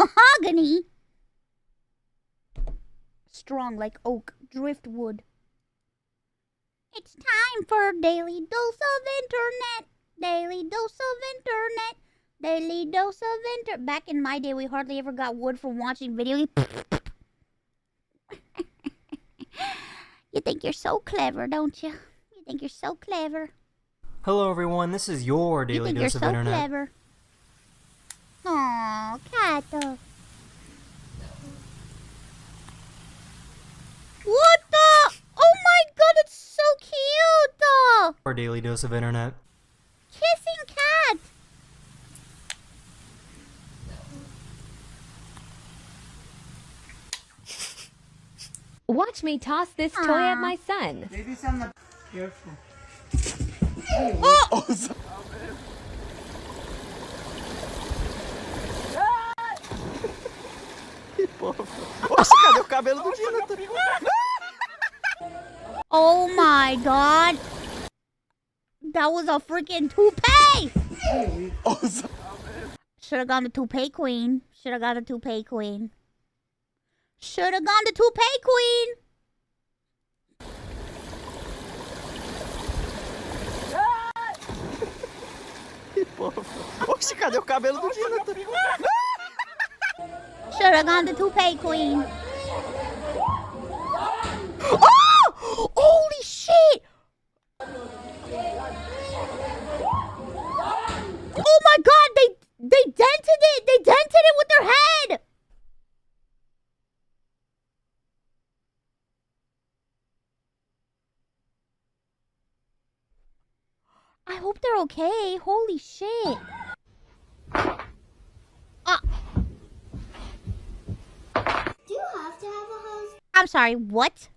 Mahogany. Strong like oak, driftwood. It's time for a daily dose of internet. Daily dose of internet. Daily dose of internet. Back in my day, we hardly ever got wood from watching videos. You think you're so clever, don't you? You think you're so clever. Hello everyone, this is your daily dose of internet. You think you're so clever. Aww, Kato. What the? Oh my god, it's so cute! Our daily dose of internet. Kissing cat! Watch me toss this toy at my son. Maybe some careful. Oh! Nossa, cadê o cabelo do Jonathan? Oh my god! That was a freaking toupee! Should've gone the toupee queen. Should've gone the toupee queen. Should've gone the toupee queen! Oxe, cadê o cabelo do Jonathan? Should've gone the toupee queen. Oh! Holy shit! Oh my god, they dented it! They dented it with their head! I hope they're okay. Holy shit. Do you have to have a hose? I'm sorry, what?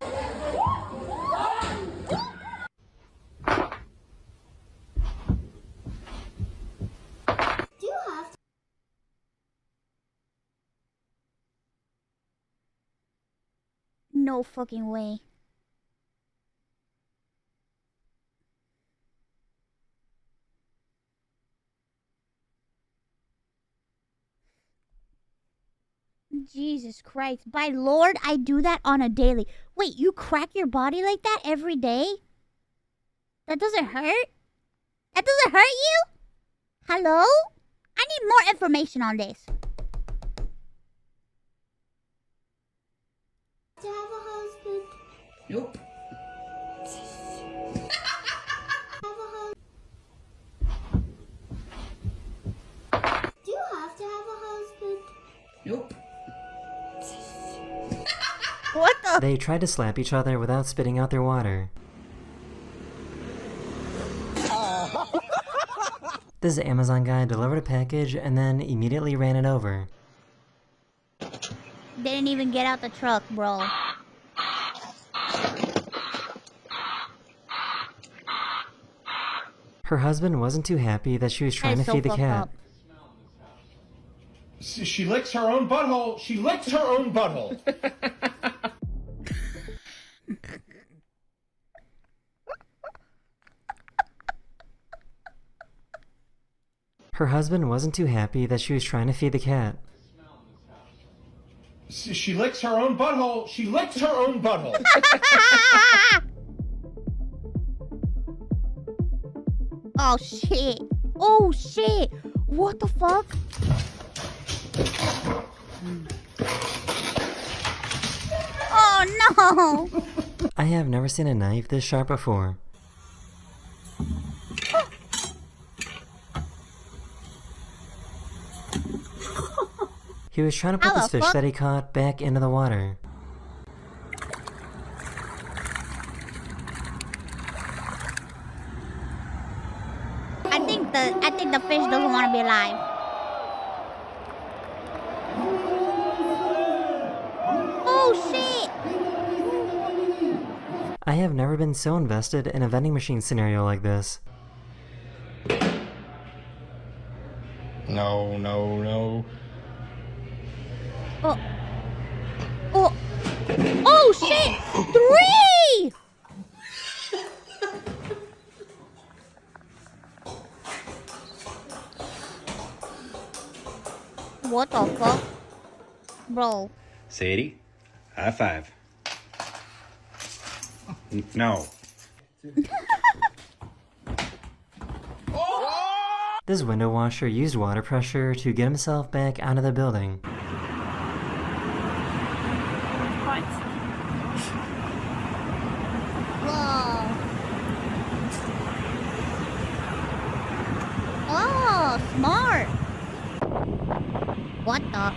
Do you have to? No fucking way. Jesus Christ. By Lord, I do that on a daily. Wait, you crack your body like that every day? That doesn't hurt? That doesn't hurt you? Hello? I need more information on this. To have a husband? Nope. Have a husband? Do you have to have a husband? Nope. What the? They tried to slap each other without spitting out their water. This Amazon guy delivered a package and then immediately ran it over. Didn't even get out the truck, bro. Her husband wasn't too happy that she was trying to so feed the fucked cat. up. She licks her own butthole. She licks her own butthole. Her husband wasn't too happy that she was trying to feed the cat. She licks her own butthole. She licks her own butthole. Oh shit. Oh shit. What the fuck? Oh no. I have never seen a knife this sharp before. He was trying to put How this the fish fuck? that he caught back into the water. I think the fish doesn't want to be alive. Oh shit. I have never been so invested in a vending machine scenario like this. No, no, no. Oh. Oh. Oh shit. 3! What the fuck? Bro. Sadie, high five. No. This window washer used water pressure to get himself back out of the building. Whoa. Oh, smart. What the?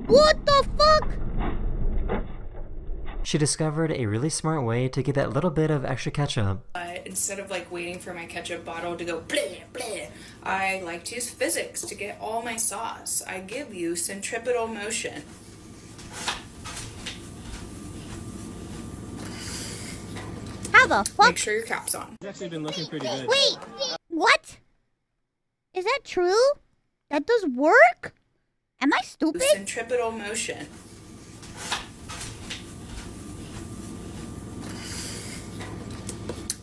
What the fuck? She discovered a really smart way to get that little bit of extra ketchup. Instead of like waiting for my ketchup bottle to go bleh, bleh, I like to use physics to get all my sauce. I give you centripetal motion. How the fuck? Make sure your cap's on. It's actually been looking pretty good. Wait, what? Is that true? That does work? Am I stupid? Centripetal motion.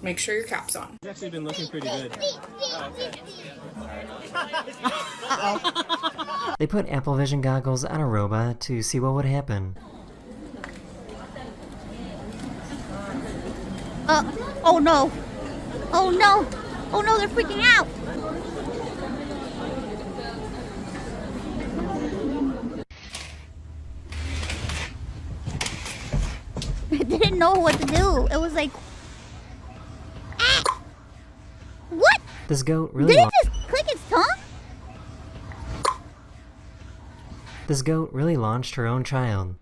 Make sure your cap's on. It's actually been looking pretty good. They put Apple Vision goggles on a robot to see what would happen. Oh no. Oh no. Oh no, they're freaking out. I didn't know what to do. It was like... Ah! What? This goat really Did it just click its tongue? This goat really launched her own child.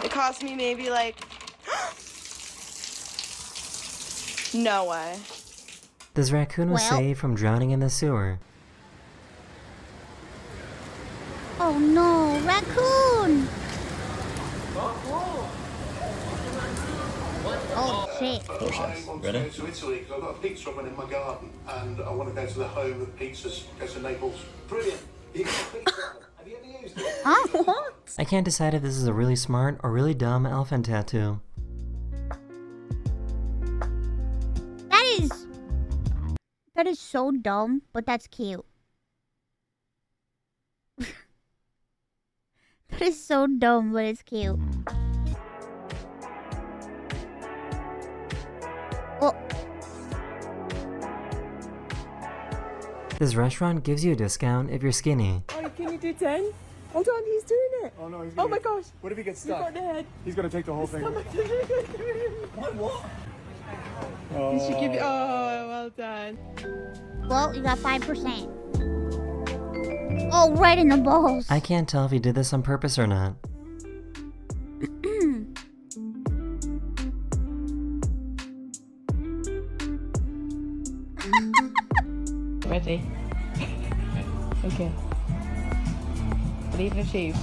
It cost me maybe like... No way. This raccoon was Well- saved from drowning in the sewer. Oh no, raccoon! Oh shit. I want to go to Italy because I've got a pizza oven in my garden and I want to go to the home of pizzas, go to Naples. Brilliant. You got a pizza oven. Have you ever used it? Huh? What? I can't decide if this is a really smart or really dumb elephant tattoo. That is so dumb, but that's cute. That is so dumb, but it's cute. Oh, This restaurant gives you a discount if you're skinny. Oh, can you do 10? Hold on, he's doing it. Oh no, he's Oh gonna my gosh. What if he gets You stuck? got the head. He's gonna take the whole thing. What? Oh. You should give you... Oh, well done. well, you got 5%. Oh, right in the balls. I can't tell if he did this on purpose or not. Ready? Okay. Leave the sheep.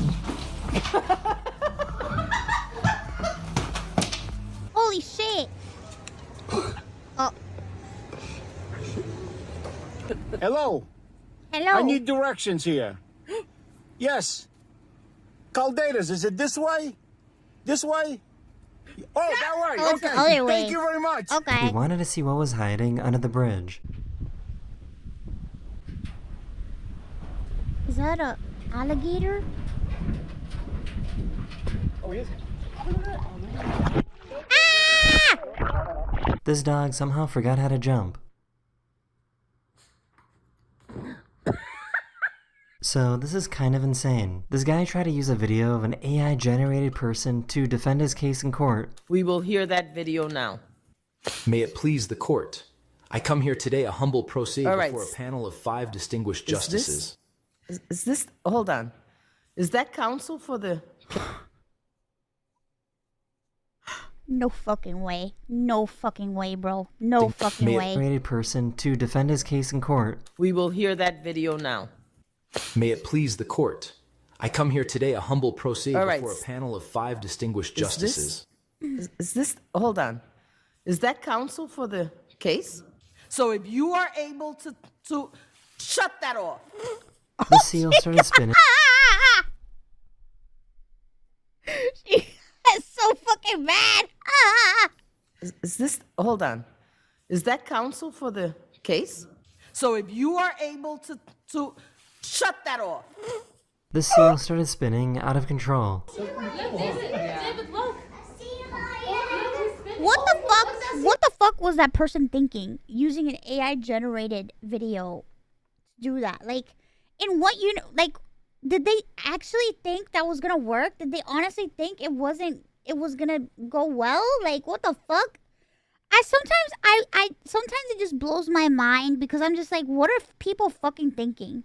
Holy shit. Oh, Hello, hello. I need directions here. Yes. Calderas, is it this way? This way? Oh, that way. Oh, it's the Okay. other way. Thank you very much. He Okay. wanted to see what was hiding under the bridge. Is that a alligator? Oh, he is. This dog somehow forgot how to jump. So this is kind of insane. This guy tried to use a video of an AI generated person to defend his case in court. We will hear that video now. May it please the court. I come here today a humble pro se All right. before a panel of 5 distinguished Is this- justices. Is this... Hold on. Is that counsel for the... No fucking way. No fucking way, bro. No fucking May- way. Generated person to defend his case in court. We will hear that video now. May it please the court. I come here today a humble pro se All right. before a panel of 5 distinguished Is this- justices. Is this... Hold on. Is that counsel for the case? So if you are able to shut that off. The seal started spinning. She is so fucking mad. Ah! Is this, hold on. Is that counsel for the case? So if you are able to shut that off. The seal started spinning out of control. What the fuck was that person thinking? Using an AI generated video to do that? Like, in what like, did they actually think that was gonna work? Did they honestly think it was gonna go well? Like, what the fuck? Sometimes it just blows my mind because I'm just like, what are people fucking thinking?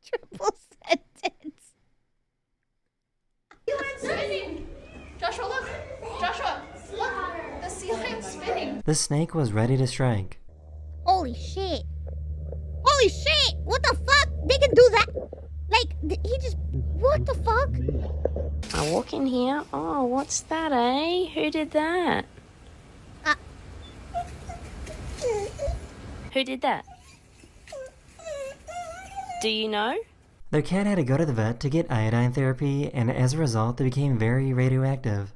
Triple sentence. Joshua, look! Joshua, look! The ceiling's spinning. The snake was ready to strike. Holy shit! Holy shit! What the fuck? They can do that? Like, he just... What the fuck? I walk in here. Oh, what's that, eh? Who did that? Who did that? Do you know? Their cat had to go to the vet to get iodine therapy, and as a result, they became very radioactive.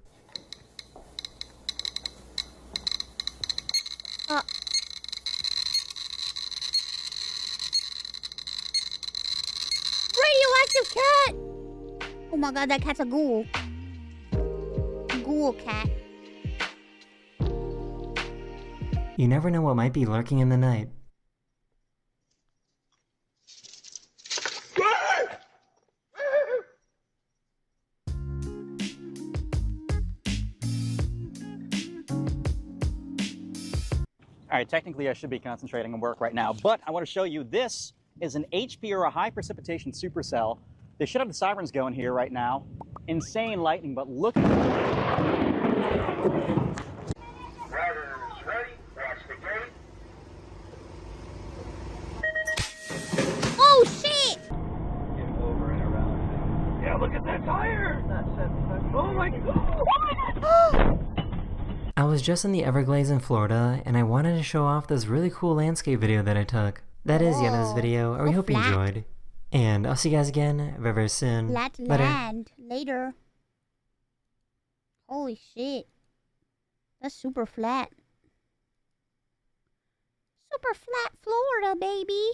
Radioactive cat! Oh my god, that cat's a ghoul. Ghoul cat. You never know what might be lurking in the night. All right, technically I should be concentrating on work right now, but I want to show you this is an HP or a high precipitation supercell. They should have the sirens going here right now. Insane lightning, but look at Oh shit! Over and around. Yeah, look at that tire! Oh my god! I was just in the Everglades in Florida, and I wanted to show off this really cool landscape video that I took. That is the end of this video, and we hope you enjoyed. And I'll see you guys again very, very soon. Flat Later. land. Later. Holy shit. That's super flat. Super flat Florida, baby.